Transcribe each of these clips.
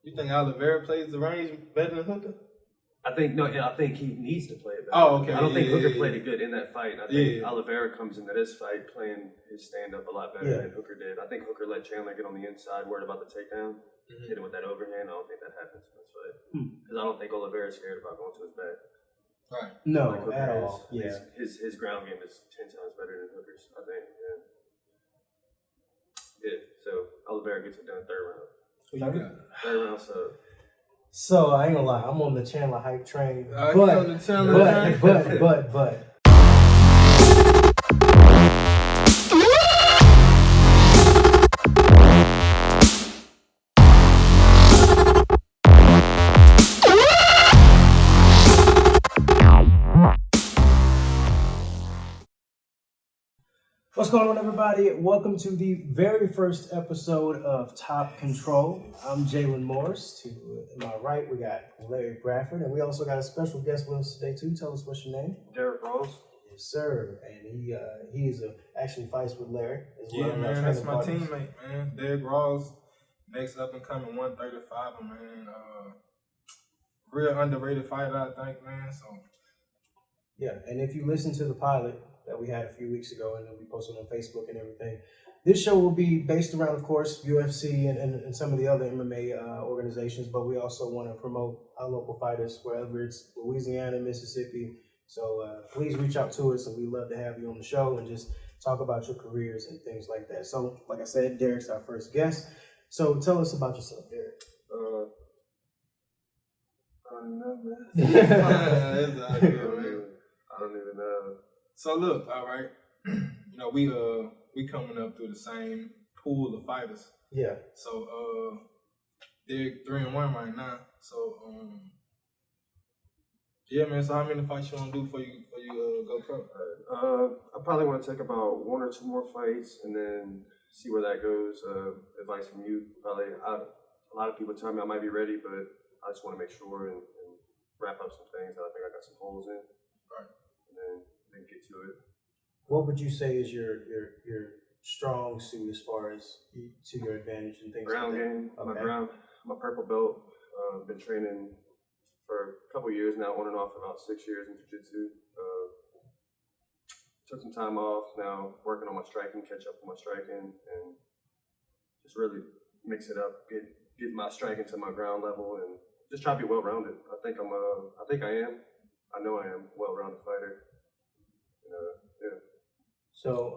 You think Oliveira plays the range better than Hooker? I think he needs to play it better. Oh, okay. I don't think Hooker played it good in that fight. I think Yeah. Oliveira comes into this fight playing his stand-up a lot better than Hooker did. I think Hooker let Chandler get on the inside, worried about the takedown, hit him with that overhand. I don't think that happens in this fight. Because I don't think Oliveira's scared about going to his back. Right. No, like at Hooker all. is. Yeah. His ground game is 10 times better than Hooker's, I think. Yeah, so Oliveira gets it done third round. Who you got? Third round, So I ain't gonna lie, I'm on the Chandler hype train. You on the Chandler train? But. What's going on, everybody? Welcome to the very first episode of Top Control. I'm Jaylon Morris. To my right, we got Larry Bradford, and we also got a special guest with us today, too. Tell us what's your name. Derrick Rawls. Yes, sir. And he is actually fights with Larry as well. Yeah, man, that's my teammate, man. Derrick Rawls, next up and coming 135, man. Real underrated fighter, I think, man. So. Yeah, and if you listen to the pilot that we had a few weeks ago and then we posted on Facebook and everything, this show will be based around, of course, UFC and some of the other MMA organizations, but we also want to promote our local fighters, wherever it's Louisiana, Mississippi. So please reach out to us, and we'd love to have you on the show and just talk about your careers and things like that. So, like I said, Derrick's our first guest. So tell us about yourself, Derrick. I don't know, man. I don't even know. So look, all right, you know, we coming up through the same pool of fighters. Yeah. So Derrick 3-1 right now. So yeah, man. So how many fights you want to do for you go pro? I probably want to take about one or two more fights and then see where that goes. Advice from you, probably. A lot of people tell me I might be ready, but I just want to make sure and wrap up some things that I think I got some holes in. Right. And then get to it. What would you say is your strong suit as far as to your advantage and things Ground like that? game. Okay. My purple belt. Been training for a couple years now, on and off, about 6 years in jiu-jitsu. Took some time off. Now working on my striking, catch up on my striking, and just really mix it up. Get my striking to my ground level, and just try to be well-rounded. I think I am. I know I am a well-rounded fighter. Yeah. So,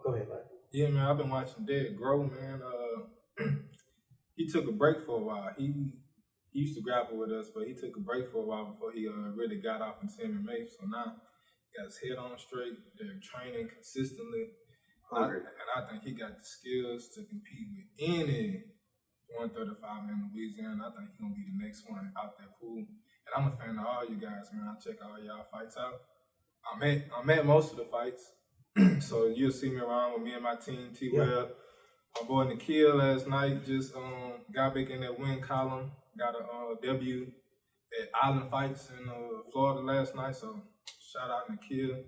go ahead, Larry. Yeah, man. I've been watching Derrick grow, man. He took a break for a while. He used to grapple with us, but he took a break for a while before he really got off into MMA. So now he got his head on straight. They're training consistently. And I think he got the skills to compete with any 135 in Louisiana. I think he's going to be the next one out that pool. And I'm a fan of all you guys, man. I check all y'all fights out. I'm at most of the fights. So you'll see me around with me and my team, T-Web. Yeah. My boy Nikhil last night just got back in that win column. Got a W at Island Fights in Florida last night. So shout out Nikhil.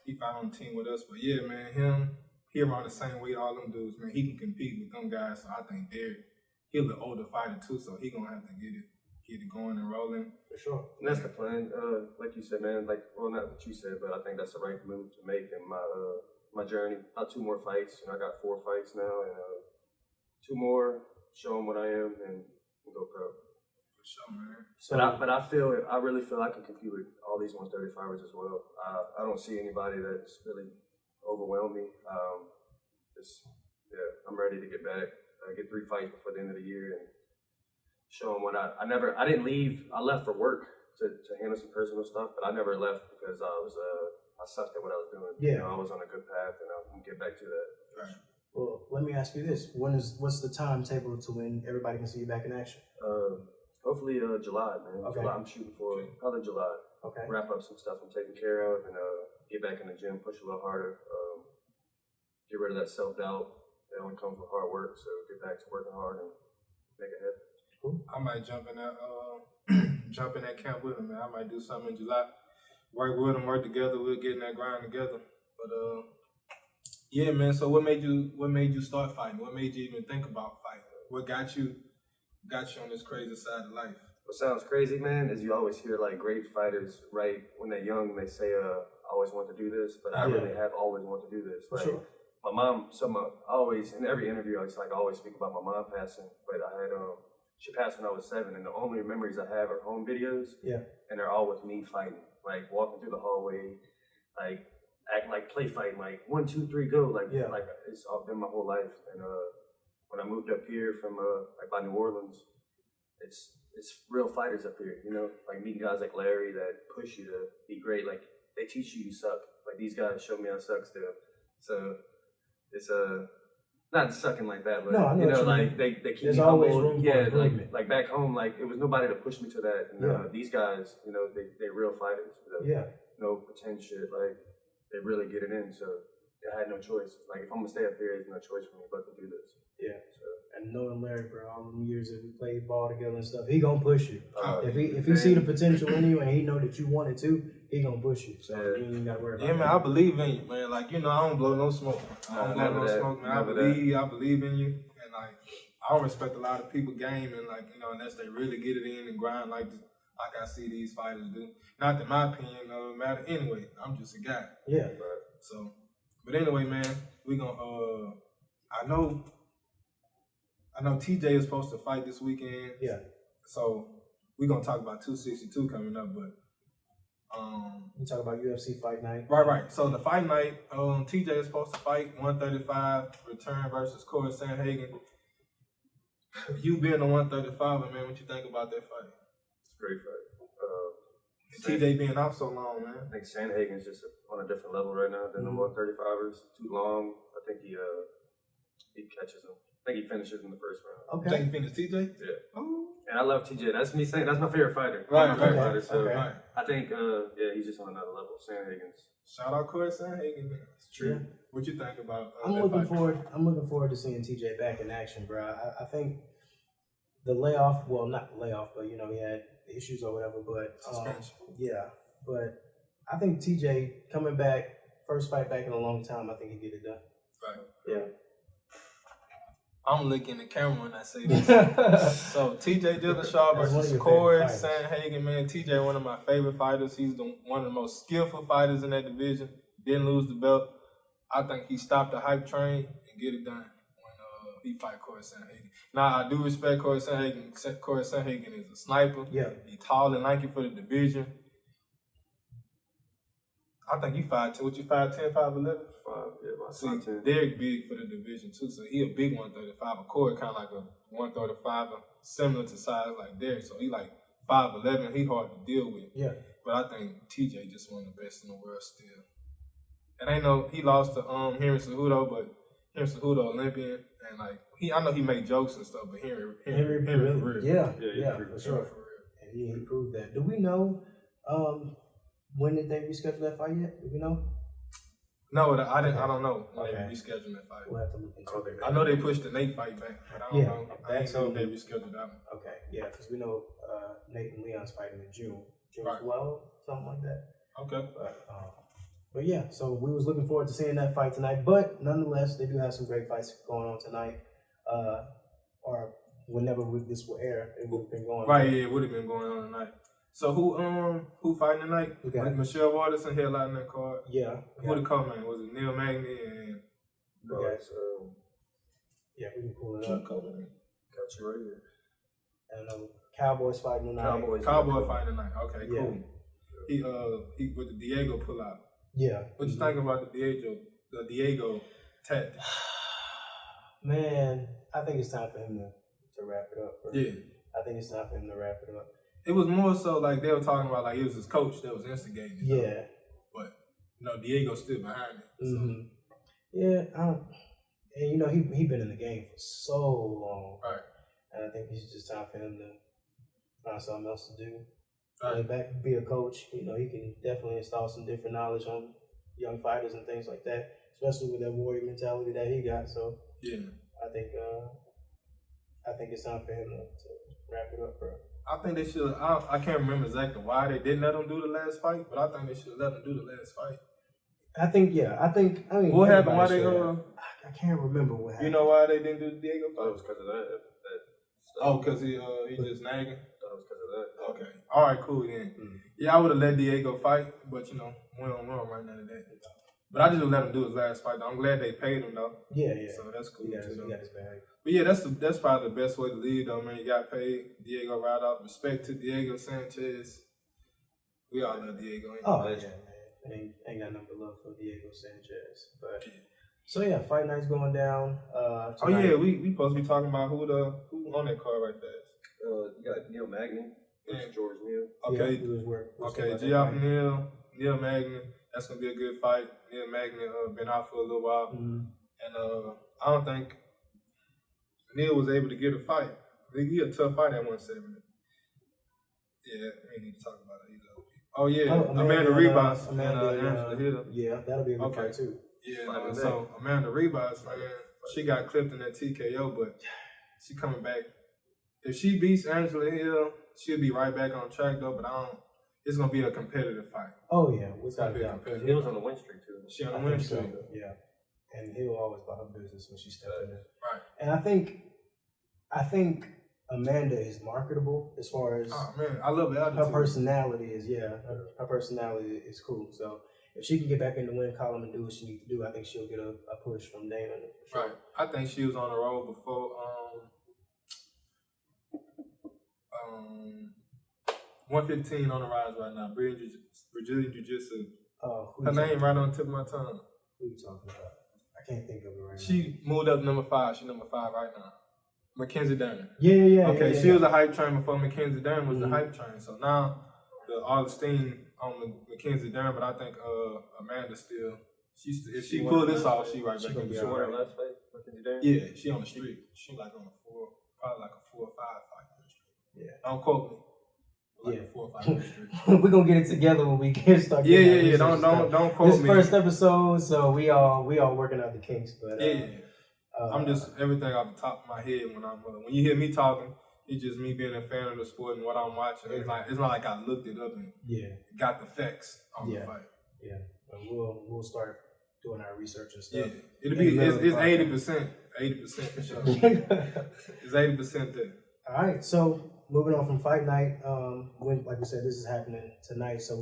He fought on the team with us. But yeah, man, he around the same weight all them dudes, man. He can compete with them guys. So I think he's the older fighter too. So he gonna have to get it going and rolling. For sure. And that's the plan. Like you said, man. Not what you said, but I think that's the right move to make in my journey. About 2 more fights. I got 4 fights now, and 2 more. Show them what I am, and go pro. For sure, man. So, But I really feel I can compete with all these 135ers as well. I don't see anybody that's really overwhelmed me. I'm ready to get back. Get 3 fights before the end of the year and show them what I didn't leave. I left for work to handle some personal stuff, but I never left because I sucked at what I was doing. Yeah. I was on a good path, and I'm gonna get back to that. Right. well, let me ask you this: what's the timetable to when everybody can see you back in action? Hopefully July, man. Okay. July, I'm shooting for probably July. Okay. Wrap up some stuff I'm taking care of, and get back in the gym, push a little harder. Get rid of that self-doubt. That only comes with hard work. So get back to working hard and make it happen. I might jump in that camp with him, man. I might do something in July. Work with him, work together. We'll get in that grind together. But yeah, man. So what made you start fighting? What made you even think about fighting? What got you got you on this crazy side of life? What sounds crazy, man, is you always hear like great fighters, right, when they're young, they say, I always want to do this, but I really have always wanted to do this. Like, Sure. my mom, I always, in every interview, I always speak about my mom passing, but she passed when I was 7, and the only memories I have are home videos, and they're all with me fighting, like walking through the hallway, like acting like play fighting, like 1, 2, 3, go, like it's all been my whole life. And when I moved up here from like by New Orleans, it's real fighters up here, you know, like meeting guys like Larry that push you to be great. Like they teach you suck. Like these guys show me I suck still. So it's not sucking like that, but no, you know, like they keep There's me always humble. room for Yeah, improvement. like back home, like it was nobody to push me to that. And these guys, you know, they're real fighters. You know? No pretend shit. Like they really get it in. So I had no choice. Like if I'm gonna stay up here, there's no choice for me but to do this. Yeah. So. And knowing Larry, bro, all them years that we played ball together and stuff, he gonna push you. If he see the potential in you and he know that you want it too, he gonna push you. So you ain't gotta worry about it. Yeah, man, I believe in you, man. Like, you know, I don't blow no smoke. I don't blow no smoke, man. I believe in you. And like, I don't respect a lot of people game and like, you know, unless they really get it in and grind like I see these fighters do. Not that my opinion matter anyway. I'm just a guy. Yeah. So, but anyway, man, we gonna I know TJ is supposed to fight this weekend. Yeah. So we're gonna talk about 262 coming up, but we talk about UFC fight night. Right. So the fight night, TJ is supposed to fight 135 return versus Corey Sandhagen. You being a 135, man, what you think about that fight? It's a great fight. TJ being out so long, man. I think Sandhagen's just on a different level right now than the 135ers. Too long. I think he catches him. I think he finishes in the first round. Okay. Think he finished TJ? Yeah. Oh. And I love TJ. That's me saying that's my favorite fighter. Right. My favorite fighter. So right. I think he's just on another level. Sandhagen's. Shout out Corey Sandhagen, man. It's true. Yeah. What you think about I'm looking forward to seeing TJ back in action, bro. I think the layoff, well, not the layoff, but you know, he had issues or whatever, but but I think TJ coming back, first fight back in a long time, I think he get it done. Right. Yeah. I'm looking at the camera when I say this. So TJ Dillashaw versus Corey Sandhagen, man. TJ, one of my favorite fighters. He's one of the most skillful fighters in that division. Didn't lose the belt. I think he stopped the hype train and get it done when he fight Corey Sandhagen. Now, I do respect Corey Sandhagen. Corey Sandhagen is a sniper. Yeah. He's tall and lanky for the division. I think you 5'10". What you 5'10", 5'11"? See, Derrick big for the division too, so he a big 135. Corey kind of like a 135, similar to size like Derrick. So he like 5'11". He hard to deal with. Yeah. But I think TJ just one of the best in the world still. And he lost to Henry Cejudo, but Henry Cejudo Olympian, and like I know he made jokes and stuff, but Henry really, for real. Yeah, for sure. And he proved that. Do we know when did they reschedule that fight yet? Do we know? No, I don't know when they rescheduled that fight. We'll have to look into it. I know they pushed the Nate fight back, but I don't know. I didn't know if they rescheduled that one. Okay, yeah, because we know Nate and Leon's fighting in June 12, something like that. Okay. But yeah, so we was looking forward to seeing that fight tonight. But nonetheless, they do have some great fights going on tonight. Or whenever this will air, it would have been going. Right, yeah, it would have been going on tonight. So who fighting tonight? Okay. Michelle Waterson headlining that card. Yeah. Who the co-main? Was it Neil Magny and? Yeah, we can pull it up. Got you right here. And Cowboys fighting tonight. Cowboy fighting tonight. Okay, cool. He with the Diego pull out. Yeah. What you think about the Diego tactic? Man, I think it's time for him to wrap it up. Bro. Yeah. I think it's time for him to wrap it up. It was more so like they were talking about like it was his coach that was instigating. Yeah. But Diego's still behind it. So. Mm-hmm. Yeah. And he been in the game for so long. Right. And I think it's just time for him to find something else to do. Right. Back be a coach. He can definitely install some different knowledge on young fighters and things like that, especially with that warrior mentality that he got. So yeah, I think it's time for him to wrap it up, bro. I think they should. I can't remember exactly why they didn't let him do the last fight, but I think they should let him do the last fight. I mean, what happened? Why they I can't remember what happened. You know why they didn't do the Diego fight? It was because of that Oh, cause he just nagging. Thought it was because of that. Okay. All right. Cool then. Yeah, I would have let Diego fight, but we don't right now today. But I just would let him do his last fight. Though. I'm glad they paid him though. Yeah. So that's cool He too. got his bag. But yeah, that's probably the best way to lead though, man. You got paid. Diego right off. Respect to Diego Sanchez. We all love Diego. Oh yeah, man. Ain't got nothing but love for Diego Sanchez. But so yeah, fight night's going down. Oh yeah, we supposed to be talking about who on that card right fast. You got Neil Magny. George Neal. Okay. Yeah, Neil Magny. That's gonna be a good fight. Neil Magny been out for a little while, and I don't think Neil was able to get a fight. He a tough fight at 170. Yeah, we need to talk about it either. Oh yeah, Amanda Ribas and Angela Hill. Yeah, that'll be a good fight too. Yeah, so Amanda Ribas, man, she got clipped in that TKO, but she coming back. If she beats Angela Hill, she'll be right back on track though. But it's gonna be a competitive fight. Oh yeah, without a doubt. Hill was on the win streak too. She on the win streak. Yeah, and Hill always about her business when she steps in there. Right. And I think Amanda is marketable as far as I love her attitude. Her personality is cool. So if she can get back in the win column and do what she needs to do, I think she'll get a push from Dana. Right. I think she was on the road before. 115 on the rise right now. Brazilian Jiu-Jitsu. Her name right on the tip of my tongue. Who are you talking about? I can't think of it right now. She moved up to number 5. She's number 5 right now. Mackenzie Dern. Yeah. Okay, she was a hype train before Mackenzie Dern was the hype train. So now all the steam on Mackenzie Dern, but I think Amanda still. If she pull this off, she right back in the She won her last fight, Mackenzie Dern? Yeah, she on the street. She like on probably like a 4 or 5 fight on the street. Yeah. Don't quote me. Like a 4 or 5 on the street. We're gonna get it together when we can start. Yeah. Don't quote me. This first episode, so we all working out the kinks, but I'm just everything off the top of my head when you hear me talking. It's just me being a fan of the sport and what I'm watching. It's not like I looked it up and got the facts on the fight. Yeah, but we'll start doing our research and stuff. Yeah, it's 80%. 80% for sure. It's 80% there. All right, so moving on from fight night, like we said, this is happening tonight, so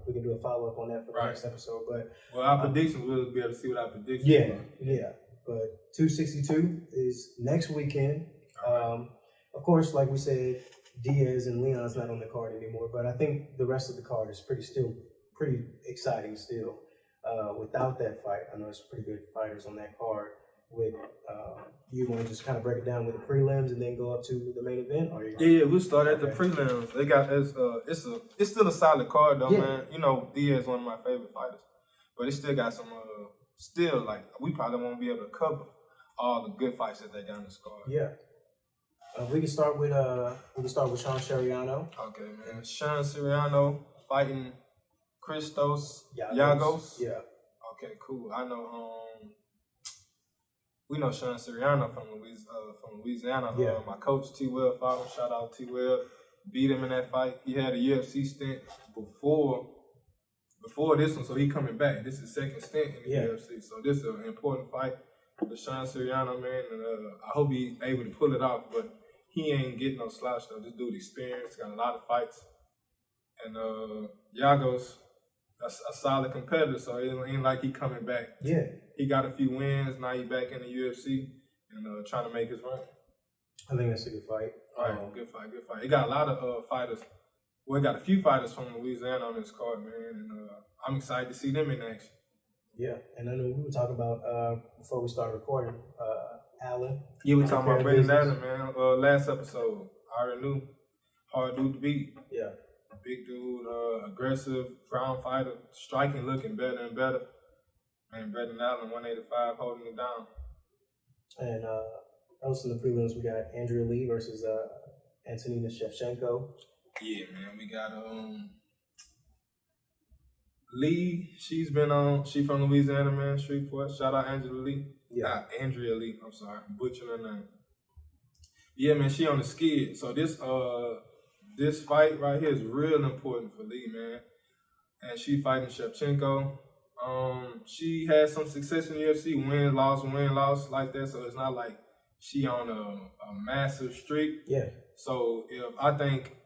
we can do a follow up on that for the next episode. But our predictions, we'll be able to see what our predictions are. Yeah. But 262 is next weekend. Of course, like we said, Diaz and Leon's not on the card anymore, but I think the rest of the card is pretty exciting still. Without that fight, I know there's pretty good fighters on that card. You want to just kind of break it down with the prelims and then go up to the main event? Or we'll start at the prelims. They got it's still a solid card though, man. You know, Diaz is one of my favorite fighters, but it still got some we probably won't be able to cover all the good fights that they got in this card. Yeah. We can start with Sean Soriano. Okay, man. Sean Soriano fighting Christos Giagos. Yeah. Okay, cool. I know. We know Sean Soriano from Louisiana. Yeah. My coach T. Will fought him. Shout out T. Will. Beat him in that fight. He had a UFC stint before this one, so he coming back. This is his second stint in the UFC. So this is an important fight for Sean Soriano, man. And I hope he's able to pull it off. But he ain't getting no slouch though. This dude experienced, got a lot of fights. And Giagos, a solid competitor, so it ain't like he coming back. Yeah. He got a few wins. Now he back in the UFC and trying to make his run. I think that's a good fight. All right, good fight. He got a lot of fighters. Well, he got a few fighters from Louisiana on this card, man, and I'm excited to see them in action. Yeah, and I know we were talking about before we started recording, Allen. Yeah, we talking about Brendan Allen, man. Last episode, I already knew. Hard dude to beat. Yeah. Big dude, aggressive, ground fighter, striking, looking better and better. Man, Brendan Allen, 185, holding it down. And also in the prelims, we got Andrea Lee versus Antonina Shevchenko. Yeah, man, we got Lee. She from Louisiana, man, Shreveport. Shout out Angela Lee. Yeah. Andrea Lee, I'm sorry, butchering her name. Yeah, man, she on the skid. So this fight right here is real important for Lee, man. And she fighting Shevchenko. She had some success in the UFC, win, loss, like that. So it's not like she on a massive streak. Yeah. So I think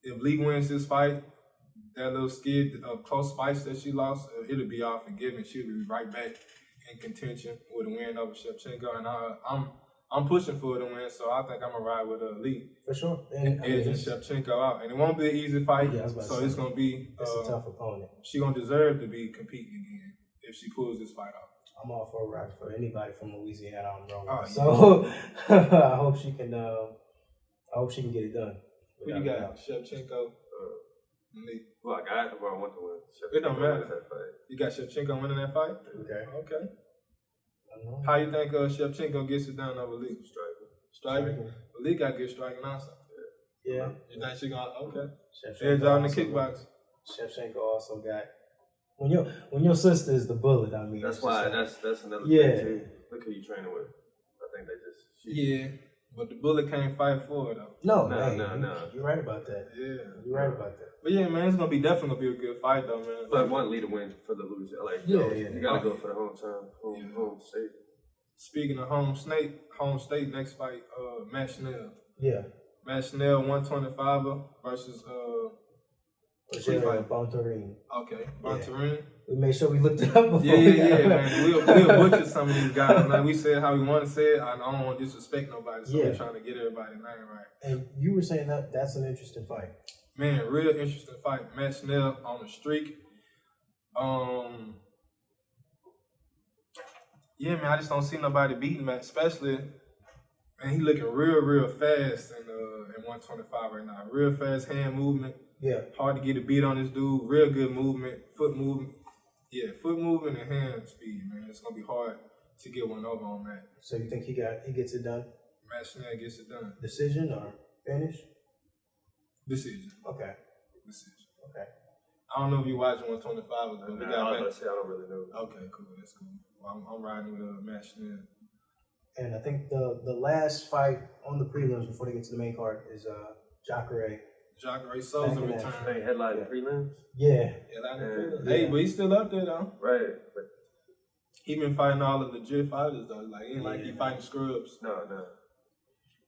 if Lee wins this fight, that little skid of close fights that she lost, it'll be all forgiven. She'll be right back in contention with a win over Shevchenko, and I'm pushing for her to win, so I think I'm gonna ride with Lee. For sure. And edging Shevchenko out, and it won't be an easy fight. Yeah, I was about to so say, it's gonna be. It's a tough opponent. She gonna deserve to be competing again if she pulls this fight off. I'm all for a ride for anybody from Louisiana. I'm rolling. Oh, yeah. So I hope she can. I hope she can get it done. Who you got? Shevchenko, Lee. Who I got or I want to win? It don't matter. That fight. You got Shevchenko winning that fight? Okay. Okay. I don't know. How you think Shevchenko gets it done over Lee? Striking. Lee got good striking also. Yeah. You think she gonna okay? Shevchenko Edge out in the also kickbox. Shevchenko also got when your sister is the bullet. I mean, That's why that's another Yeah. thing too. Look who you training with. I think they just Yeah, but the bullet can't fight for it though. No. You're right about that. Yeah, You're right about that. But yeah, man, it's gonna be definitely gonna be a good fight though, man. But one lead to win for the loser. Like you gotta go for the home state. Speaking of home state, next fight, Matt Schnell. Yeah. Matt Schnell, 125er versus Jaylon Bontarine. Okay, Bontarine. We made sure we looked it up before. Yeah, man. We'll butcher some of these guys. Like we said how we want to say it. I don't want to disrespect nobody, so we're trying to get everybody's name right. And you were saying that's an interesting fight. Man, real interesting fight. Matt Schnell on the streak. Yeah, man, I just don't see nobody beating Matt, especially, man, he looking real fast in 125 right now. Real fast hand movement. Yeah. Hard to get a beat on this dude. Real good movement. Foot movement. Yeah, foot movement and hand speed, man. It's going to be hard to get one over on Matt. So you think he gets it done? Matt Schnell gets it done. Decision or finish? Decision. Okay. Decision. Okay. I don't know if you watching 125, but we got I don't really know. Okay, cool. That's cool. Well, I'm riding with Matt Schnell. And I think the last fight on the prelims before they get to the main card is Jacare. Jacare Souza return. Hey, headline prelims? Yeah. Hey, but he's still up there though. Right. But he been fighting all the legit fighters though. Like ain't like he fighting scrubs. No.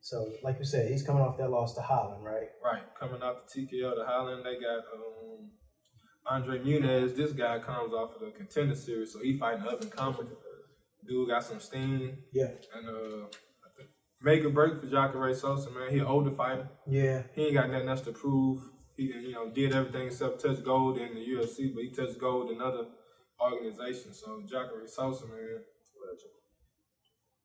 So like you said, he's coming off that loss to Holland, right? Right. Coming off the TKO to Holland, they got Andre Muniz. This guy comes off of the Contender Series, so he fighting up and coming. Dude got some steam. Yeah. And make a break for Jacare Souza, man. He an older fighter. Yeah. He ain't got nothing else to prove. He did everything except touch gold in the UFC, but he touched gold in other organizations. So Jacare Souza, man.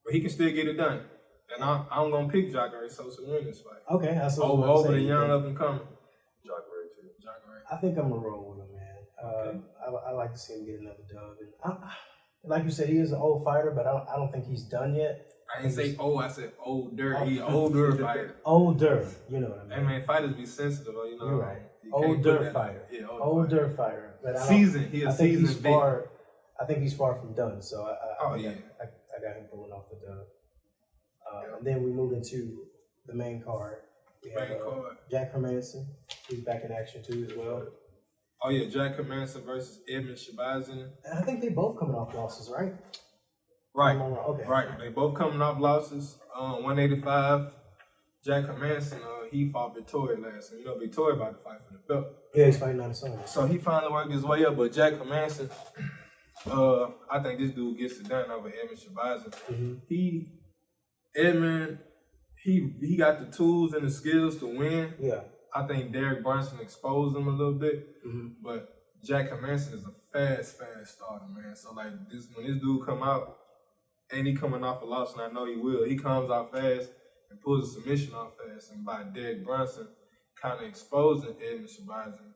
But he can still get it done. And I'm gonna pick Jacare Souza to win this fight. Okay, that's what over the young up and coming. Jacare too. I think I'm gonna roll with him, man. Okay. I like to see him get another dub. And like you said, he is an old fighter, but I don't think he's done yet. I didn't say I said older. He older fighter. Older, you know what I mean? Hey man, fighters be sensitive, you know. You're right. You can't put Older that fighter. Yeah, older fighter. But seasoned. He a seasoned vet. I think he's far from done. So I yeah. I got him pulling off the dub. And then we move into the main card. We have Jack Hermanson. He's back in action too as well. Oh yeah, Jack Hermanson versus Edmund Shabazzin. And I think they both coming off losses, right? Right. Okay. Right. They both coming off losses. 185. Jack Hermanson, he fought Victoria last time. You know, Victoria about to fight for the belt. Yeah, he's fighting on the Sunday. So he finally worked his way up, but Jack Hermanson, I think this dude gets it done over Edmund Shabazzin. Mm-hmm. Edmund, he got the tools and the skills to win. Yeah. I think Derek Brunson exposed him a little bit, Mm-hmm. but Jack Hermanson is a fast starter, man. So like when this dude come out, and he coming off a loss, and I know he will, he comes out fast and pulls a submission off fast, and by Derek Brunson kind of exposing Edmund Shabazzin,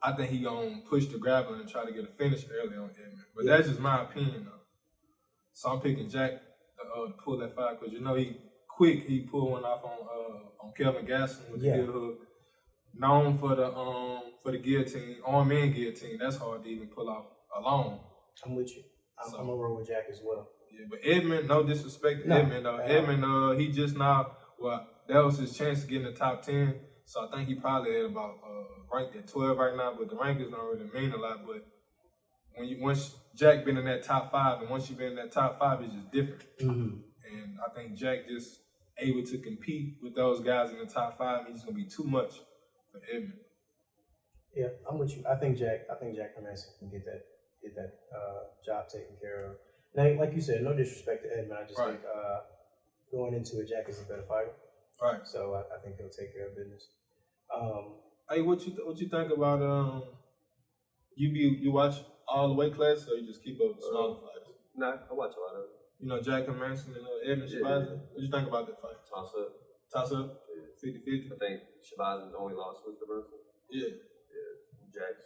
I think he gonna push the grappling and try to get a finish early on Edmund. But that's just my opinion, though. So I'm picking Jack to pull that fight because he quick. He pulled one off on Kelvin Gaston with the heel hook. Known for the guillotine, arm and guillotine. That's hard to even pull off alone. I'm with you. I'm gonna roll with Jack as well. Yeah, but Edmund, no disrespect to Edmund though. Edmund, he just now, that was his chance to get in the top 10. So I think he probably at about ranked at 12 right now. But the rankings don't really mean a lot. But once Jack been in that top 5, and once you been in that top 5, it's just different. Mm-hmm. And I think Jack just able to compete with those guys in the top 5. He's gonna be too much for Edmund. Yeah, I'm with you. I think Jack Hermanson can get that job taken care of. Now, like you said, no disrespect to Edmund. I just think going into it, Jack is a better fighter. Right. So I think he'll take care of business. Hey, what you think about you watch all the weight classes, or you just keep up with smaller fighters? Nah, I watch a lot of it. You know, Jack Hermanson and Edmund Shabazzin. What you think about that fight? Toss up. Toss up? 50-50? I think Shabazzin's only loss was the Mercer. Yeah. Jack's.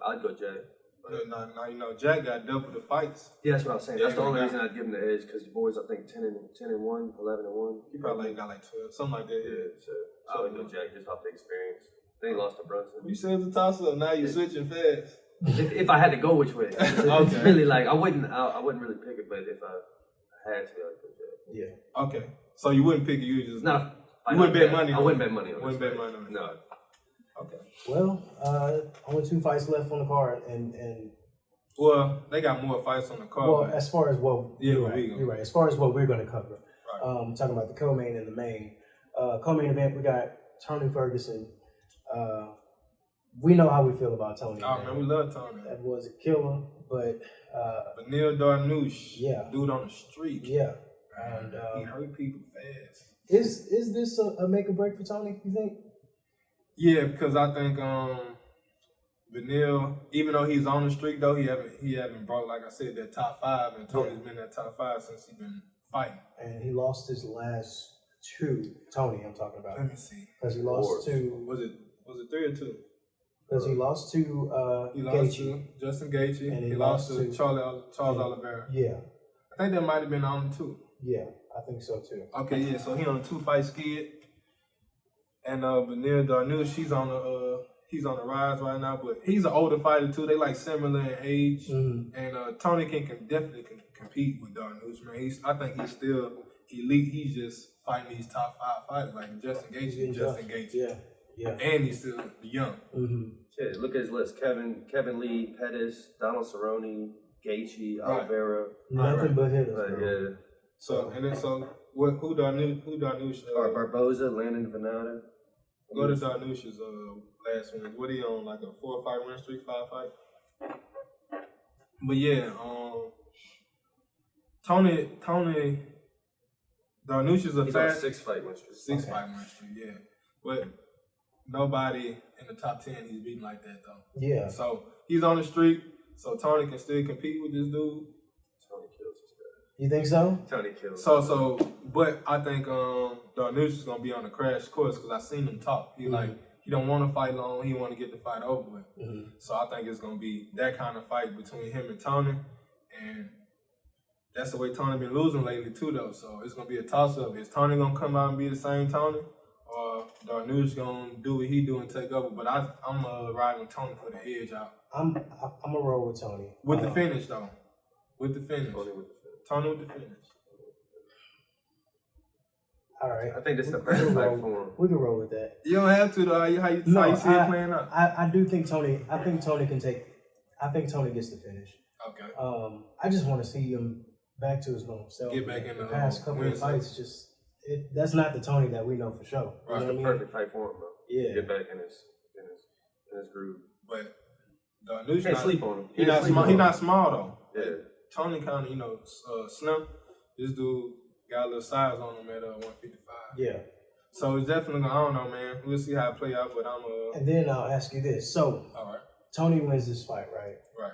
I'd go Jack. No, you know, Jack got double the fights. Yeah, that's what I was saying. That's the only reason got- I'd give him the edge, because the boys, I think 10-1, 11-1. He probably got like 12, something like that. Yeah, so I would go Jack just off the experience. Then he lost to Brunson. You said it's a toss up. Now you're switching fast. If I had to go which way, it's really like I wouldn't really pick it, but if I had to, I'd go Jack. Yeah. Okay. So you wouldn't pick it. You would just You wouldn't bet money. I wouldn't bet money on it. Wouldn't bet money on it. No. Okay. Well, only 2 fights left on the card, and well, they got more fights on the card. well, as far as what Yeah, you're right. As far as what we're going to cover, Right. talking about the co-main and the main. Co-main event, we got Tony Ferguson. We know how we feel about Tony. Oh man, we love Tony. That was a killer, but Neil Darnouche, yeah, dude on the street. yeah, and he hurt people fast. is this a make or break for Tony? You think? Yeah, because I think Benil, even though he's on the streak though, he haven't brought, like I said, that top 5, and Tony's been that top 5 since he's been fighting. And he lost his last 2. Tony, I'm talking about. Let me see. Because he lost to Was it 3 or 2? Because he lost to He lost Gaethje. to Justin Gaethje, And he lost to Charles Oliveira. Yeah, I think that might have been on 2. yeah, I think so too. Okay, yeah. So he on a 2-fight skid, and Benil Darnouche, he's on the rise right now. But he's an older fighter too. They like similar in age, Mm-hmm. and Tony can definitely compete with Darnouche. Man, I think he's still elite. He's just fighting these top 5 fighters like Justin Gaethje. Yeah, yeah. And he's still young. Mm-hmm. Shit, look at his list: Kevin Lee, Pettis, Donald Cerrone, Gaethje, Oliveira. Nothing but hitters. But bro. yeah. Who Darnouche? Barboza, Landon Venata. Go to Darnouche's last win. What he on, like a 4-fight win streak, 5-fight? But yeah, Tony Darnouche is He's on a 6-fight win streak. 6-fight win streak, yeah. But nobody in the top 10 he's beaten like that though. Yeah. So he's on the streak, so Tony can still compete with this dude. Tony kills this guy. You think so? Tony kills. But I think Darnouche is gonna be on the crash course because I seen him talk. He he don't want to fight long. He want to get the fight over with. Mm-hmm. So I think it's gonna be that kind of fight between him and Tony, and that's the way Tony been losing lately too, though. So it's gonna be a toss up. Is Tony gonna come out and be the same Tony, or Darnouche gonna do what he do and take over? But I'm riding Tony for the edge out. I'm gonna roll with Tony With the finish though. With the finish. Tony with the finish. All right. I think this is the perfect fight for him. We can roll with that. You don't have to though. How you see it playing out? I do think Tony. I think Tony can take. I think Tony gets the finish. Okay. I just want to see him back to his normal self. Get back in the past couple of fights. That's not the Tony that we know for sure. It's the perfect fight for him, bro. Yeah. Get back in his groove. But Darnouche Can't sleep on him. He not small. He not small though. Yeah. Tony kind of slim. This dude got a little size on him at 155. Yeah. So it's definitely I don't know, man. We'll see how it play out, but I'm And then I'll ask you this. So all right. Tony wins this fight, right? Right.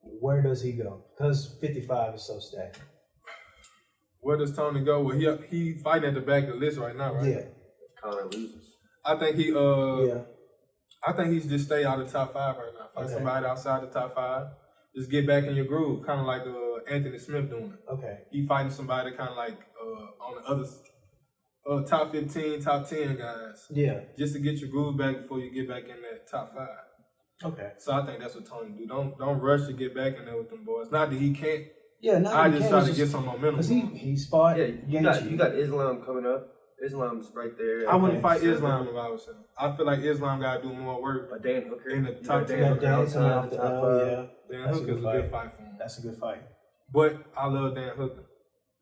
Where does he go? Because 55 is so stacked. Where does Tony go? Well, he fighting at the back of the list right now, right? Yeah. Connor loses. I think he yeah. I think he's just stay out of the top 5 right now. Fight somebody outside the top 5. Just get back in your groove, kind of like Anthony Smith doing. Okay. He fighting somebody kind of like on the other top 15, top 10 guys. Yeah. Just to get your groove back before you get back in that top 5. Okay. So I think that's what Tony do. Don't rush to get back in there with them boys. Not that he can't. Yeah. I just try to get some momentum. Because he's fought. Yeah, you got Islam coming up, Islam's right there. I wouldn't fight 7. Islam if I was him. I feel like Islam got to do more work. But Dan Hooker. In the top 10. Dan Hooker Dan outside coming off the the top L, 5. yeah. Dan That's Hooker's a good fight for him. That's a good fight. But I love Dan Hooker.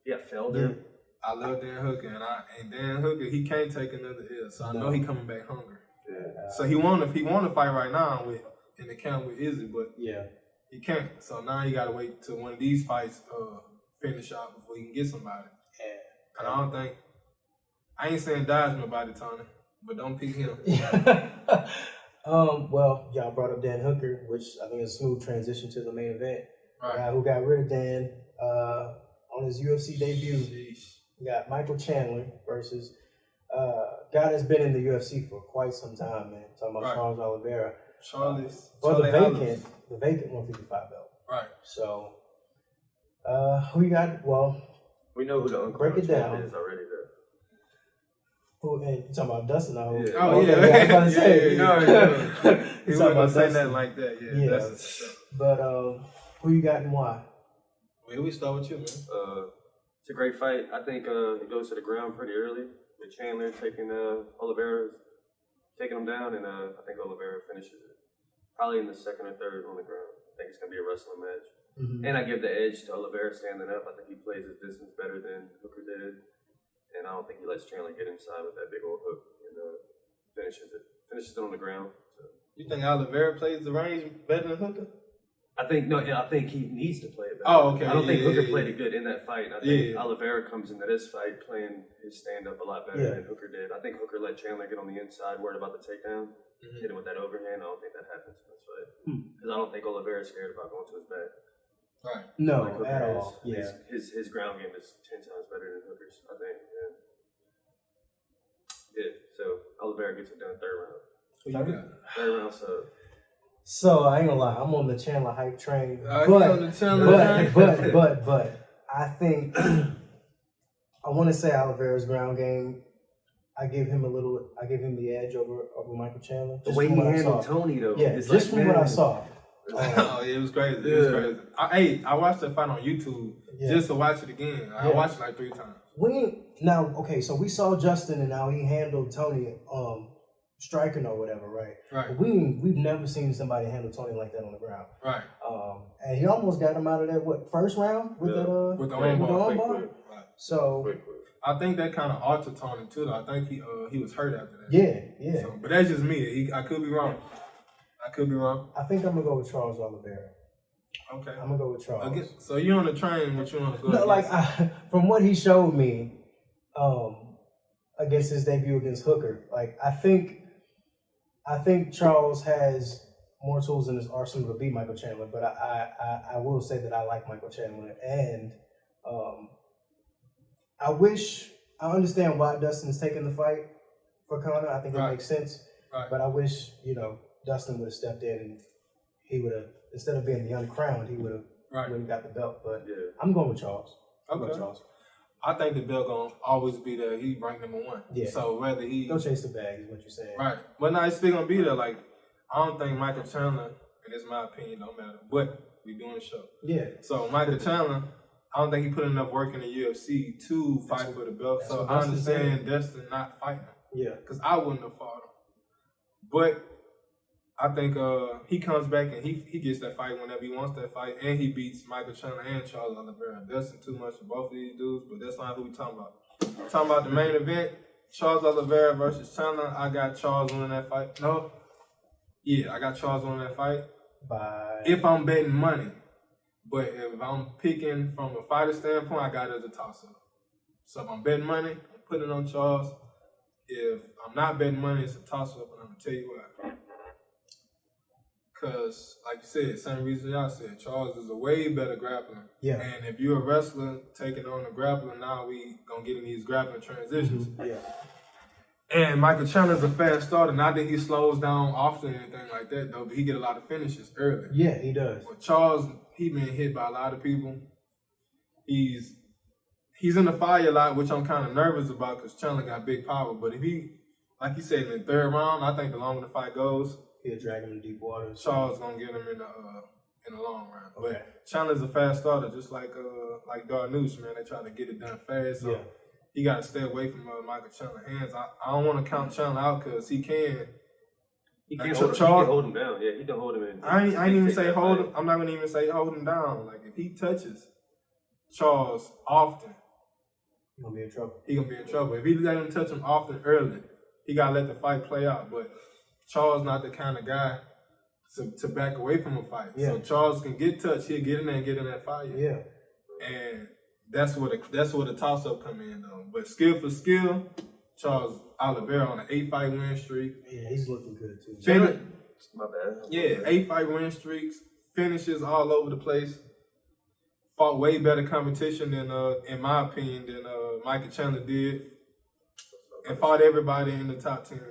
Yeah, Felder. I love Dan Hooker, and Dan Hooker, he can't take another L, so I know he coming back hungry. Yeah. So he want to fight right now in the camp with Izzy, but Yeah. he can't. So now he got to wait till one of these fights finish out before he can get somebody. Yeah. And I ain't saying Dodgeman about it, Tony, but don't pick him. Well, y'all brought up Dan Hooker, which I think is a smooth transition to the main event. Right. Guy who got rid of Dan on his UFC debut. Sheesh. We got Michael Chandler versus guy that's been in the UFC for quite some time, man. Talking about Right. Charles Oliveira. Charlie For the Alice. vacant 155 belt. Right. So, who you got? Well, We know who the Break it down. champ is already there. who? And you talking about Dustin? Yeah. Oh, yeah. I was about to say. You know. He You wasn't talking going about to say Dustin. nothing like that. Yeah. Yeah. That's But who you got and why? well, we start with you, man. It's a great fight. I think it goes to the ground pretty early. With Chandler taking Oliveira, taking him down, and I think Oliveira finishes it. Probably in the second or third on the ground. I think it's going to be a wrestling match. Mm-hmm. And I give the edge to Oliveira standing up. I think he plays his distance better than Hooker did. And I don't think he lets Chandler get inside with that big old hook and finishes it on the ground. So. You think Oliveira plays the range better than Hooker? I think he needs to play it better. Oh, okay. I don't think Yeah, Hooker yeah, played yeah. it good in that fight. I think Yeah. Oliveira comes into this fight playing his stand-up a lot better Yeah. than Hooker did. I think Hooker let Chandler get on the inside, worried about the takedown, Mm-hmm. hit him with that overhand. I don't think that happens in this fight. Because I don't think Oliveira's scared about going to his back. Right. No, Like Hooker at is. all. Yeah. His ground game is 10 times better than Hooker's, I think. Yeah, so Oliveira gets it done third round. Who you got? Third round, so So I ain't gonna lie, I'm on the Chandler hype train, He on the Chandler train? but I think I want to say Oliveira's ground game. I give him the edge over Michael Chandler. the way he handled Tony, though. Yeah, it's just like, from what I man, saw. Oh, it was crazy. It was crazy. I watched that fight on YouTube just to watch it again. I watched it like 3 times. So we saw Justin and how he handled Tony striking or whatever, right? Right. We've never seen somebody handle Tony like that on the ground. Right. And he almost got him out of that first round with the arm bar. bar. Right. So Quick. I think that kind of altered Tony too. Though. I think he was hurt after that. yeah. So, but that's just me. I could be wrong. I think I'm gonna go with Charles Oliveira. Okay. I'm gonna go with Charles. So you on the train? What you want to go? No, like from what he showed me, against his debut against Hooker, like I think Charles has more tools in his arsenal to beat Michael Chandler. But I will say that I like Michael Chandler, and I understand why Dustin is taking the fight for Conor. I think it makes sense. Right. But I wish Dustin would have stepped in and he would have, instead of being the uncrowned, he would have got the belt. But I'm going with Charles. Okay. I think the belt gonna always be there. He ranked number 1. Yeah. So whether he Don't chase the bag is what you're saying. right, but now he's still gonna be there. Like I don't think Michael Chandler, and it's my opinion, don't matter. But we doing the show. Yeah. So Michael Chandler, I don't think he put enough work in the UFC to fight for the belt. So I understand Dustin not fighting. Yeah. Because I wouldn't have fought him. But I think he comes back and he gets that fight whenever he wants that fight, and he beats Michael Chandler and Charles Oliveira. Dustin too much for both of these dudes, but that's not who we talking about. We're talking about the main event, Charles Oliveira versus Chandler. I got Charles winning that fight. No. Yeah, I got Charles winning that fight. If I'm betting money. But if I'm picking from a fighter standpoint, I got it as a toss-up. So if I'm betting money, I'm putting it on Charles. If I'm not betting money, it's a toss-up, and I'm going to tell you why. Because, like you said, same reason y'all said, Charles is a way better grappler. Yeah. And if you're a wrestler taking on a grappler, now we going to get in these grappling transitions. Mm-hmm. Yeah. And Michael Chandler's a fast starter. Not that he slows down often or anything like that, though, but he get a lot of finishes early. Yeah, he does. But Charles, he been hit by a lot of people. He's in the fire a lot, which I'm kind of nervous about because Chandler got big power. But if he, like you said, in the third round, I think the longer the fight goes, he'll drag him in deep water. Charles gonna get him in the long round. Okay. But Chandler's a fast starter, just like Darnouche, man. They try to get it done fast. So he got to stay away from Michael Chandler's hands. I don't want to count Chandler out because he can. He can hold him down. Yeah, he can hold him in. I ain't even say hold him. I'm not gonna even say hold him down. Like if he touches Charles often, He's gonna be in trouble. he gonna be in trouble. If he let him touch him often early, he gotta let the fight play out. But Charles not the kind of guy to back away from a fight. Yeah. So Charles can get touched, he'll get in there and get in that fight. Yeah. And that's where the toss up come in though. But skill for skill, Charles Oliveira on an 8-fight win streak. Yeah, he's looking good too. My bad. Yeah, 8-fight win streaks, finishes all over the place. Fought way better competition than, in my opinion, than Michael Chandler did, and fought everybody in the top 10.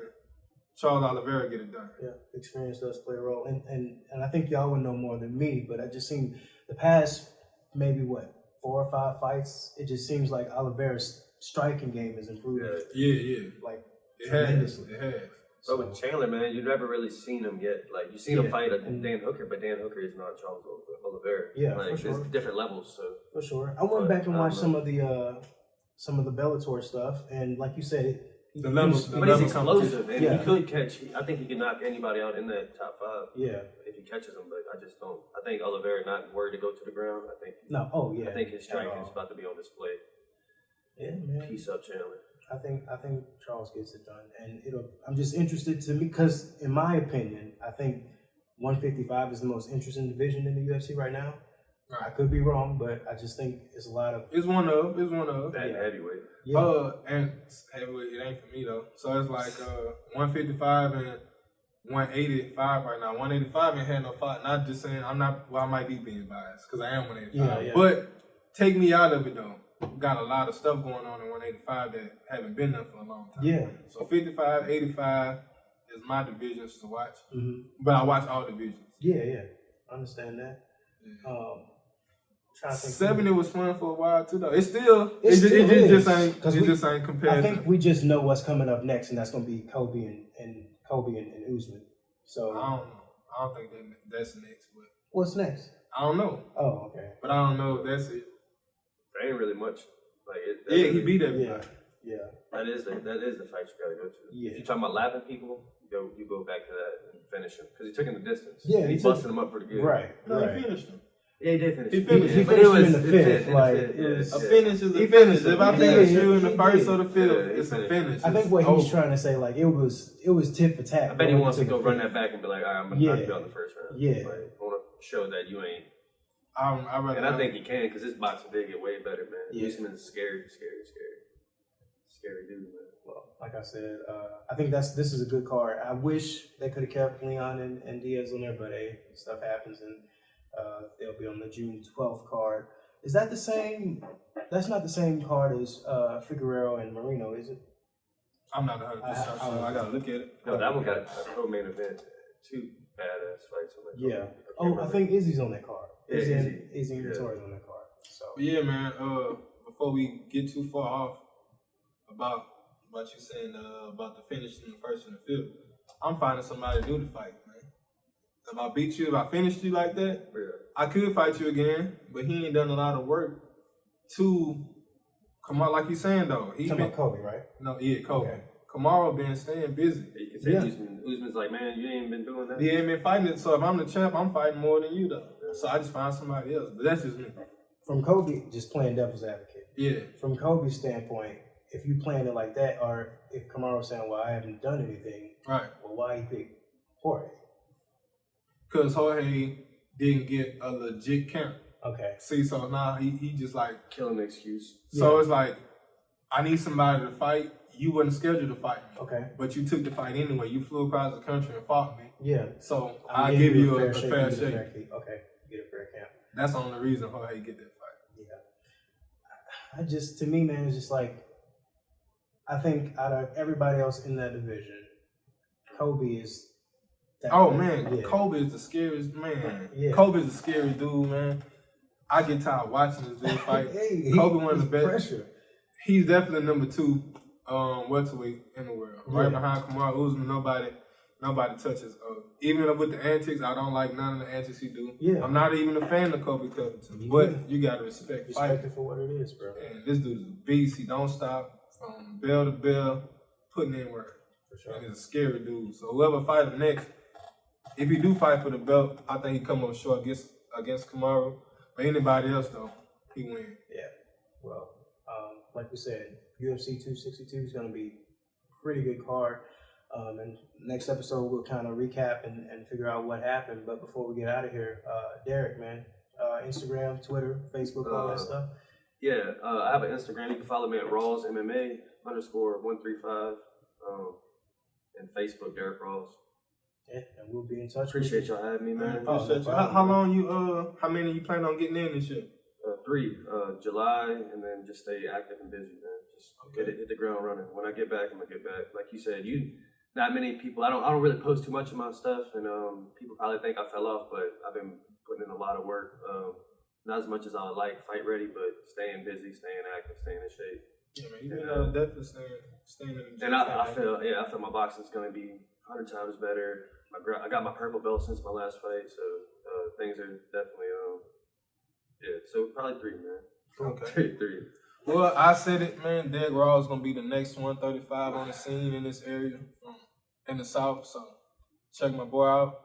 Charles Oliveira get it done. Yeah, experience does play a role, and I think y'all would know more than me, but I just seen the past maybe 4 or 5 fights. It just seems like Oliveira's striking game is improving. Yeah. Like It tremendously. has. But with Chandler, man, you've never really seen him get, like, you've seen him fight Dan Hooker, but Dan Hooker is not Charles Oliveira. Yeah, like, for sure. There's different levels, so. For sure. I went back and watched some of the Bellator stuff, and like you said, But he's explosive, and Yeah. he could catch, I think he could knock anybody out in that top 5. Yeah. If he catches them, but I just don't. I think Oliveira not worried to go to the ground. I think. No. Oh yeah. I think his striking is about to be on display. Yeah, man. Peace up, Chandler. I think Charles gets it done, and I'm just interested to me because, in my opinion, I think 155 is the most interesting division in the UFC right now. Right. I could be wrong, but I just think it's a lot of. It's one of. That heavyweight. Yeah. And heavyweight, it ain't for me though. So it's like 155 and 185 right now. 185 ain't had no fight. Not just saying I might be being biased because I am 185. Yeah. But take me out of it though. Got a lot of stuff going on in 185 that haven't been there for a long time. Yeah. So 55, 85 is my divisions to watch. Mm-hmm. But I watch all divisions. Yeah. I understand that. Yeah. Trying to think 70 was fun for a while too though. It just ain't competitive. I think we just know what's coming up next, and that's going to be Kobe and Usman. So I don't know. I don't think that's next. But what's next? I don't know. Oh, okay. But I don't know if that's it. There ain't really much. Like he beat everybody. Yeah. That is the fight you gotta go to. Yeah. If you're talking about lapping people, you go back to that and finish him because he took him the distance. Yeah, he busted him up pretty good. Right. No, he finished him. Yeah, he did finish. He finished. He But finished him in the fifth. A finish is a finish. If I finish you in the first or the fifth, it's a finish. I think what he's trying to say, like it was tit for tat. I bet he wants to go run that back and be like, all right, I'm gonna knock you out in the first round. Yeah. Like, I want to show that you ain't. And I think he can because his boxing did get way better, man. Yeah. Usman's scary dude, man. Well, like I said, I think this is a good card. I wish they could have kept Leon and Diaz on there, but hey, stuff happens, and they'll be on the June 12th card. Is that the same? That's not the same card as Figueroa and Marino, is it? I'm not 100% sure. I gotta look at it. No, that one got a co-main event. 2 badass fights on that. Yeah. I think Izzy's on that card. Yeah, Izzy and Vittoria's on that card. So. But yeah, man. Before we get too far off about what you saying about the finish in the first and the fifth, I'm finding somebody to do the fight, man. If I beat you, if I finished you like that, I could fight you again. But he ain't done a lot of work to come out like he's saying though. Talking about Kobe, right? No, yeah, Kobe. Okay. Kamaru been staying busy. You can say Usman's like, man, you ain't been doing that. He ain't been fighting it. So if I'm the champ, I'm fighting more than you though. So I just find somebody else. But that's just me. From Kobe, just playing devil's advocate. Yeah. From Kobe's standpoint, if you playing it like that, or if Kamaru's saying, well, I haven't done anything, right? Well, why he pick Jorge? Because Jorge didn't get a legit camp. Okay. See, so now he just like killing the excuse. So it's like, I need somebody to fight. You wasn't scheduled to fight me. Okay. But you took the fight anyway. You flew across the country and fought me. Yeah. So I'll give you a fair shake. Okay. Get a fair camp. That's the only reason Jorge get that fight. Yeah. To me, man, it's just like, I think out of everybody else in that division, Kobe is that man. Yeah. Kobe is the scariest man. Yeah. Kobe is the scariest dude, man. I get tired watching this dude fight. Kobe one of the best. Pressure. He's definitely number 2 welterweight in the world. Right behind Kamaru Usman, nobody nobody touches. Even with the antics, I don't like none of the antics he do. Yeah. I'm not even a fan of Kobe Covington, but you gotta respect it for what it is, bro. And this dude is a beast. He don't stop from bell to bell, putting in work. For sure. And he's a scary dude. So whoever fight him next, if he do fight for the belt, I think he come up short against Kamaru. But anybody else though, he win. Yeah. Well, like we said, UFC 262 is going to be a pretty good card. And next episode, we'll kind of recap and figure out what happened. But before we get out of here, Derrick, man, Instagram, Twitter, Facebook, all that stuff. Yeah, I have an Instagram. You can follow me at Rawls MMA _135. And Facebook, Derrick Rawls. Yeah, and we'll be in touch. Appreciate y'all having me, man. Appreciate you. How long you how many you plan on getting in this year? 3, July, and then just stay active and busy, man. Just hit the ground running. When I get back, I'm gonna get back. Like you said, not many people. I don't really post too much of my stuff, and people probably think I fell off, but I've been putting in a lot of work. Not as much as I would like, fight ready, but staying busy, staying active, staying in shape. Yeah, man, you've been definitely staying in the gym. And I feel my boxing's gonna be 100 times better. I got my purple belt since my last fight, so things are definitely so probably 3, man. Okay. 3. Well, I said it, man. Derrick Rawls is gonna be the next 135 on the scene in this area, in the South. So check my boy out.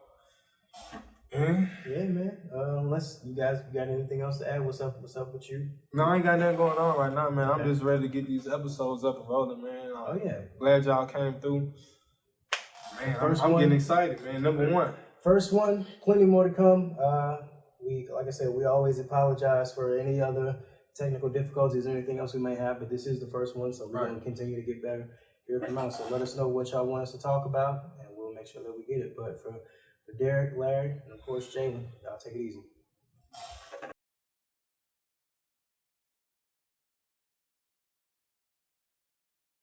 Yeah, man. Unless you guys got anything else to add, what's up with you? No, I ain't got nothing going on right now, man. I'm just ready to get these episodes up and rolling, man. Oh yeah. Glad y'all came through. Man, I'm getting excited, man. Number 1. First one, plenty more to come. Like I said, we always apologize for any other technical difficulties or anything else we may have, but this is the first one, so we're going to continue to get better here from out. So let us know what y'all want us to talk about, and we'll make sure that we get it. But for Derrick, Larry, and of course Jaylon, y'all take it easy.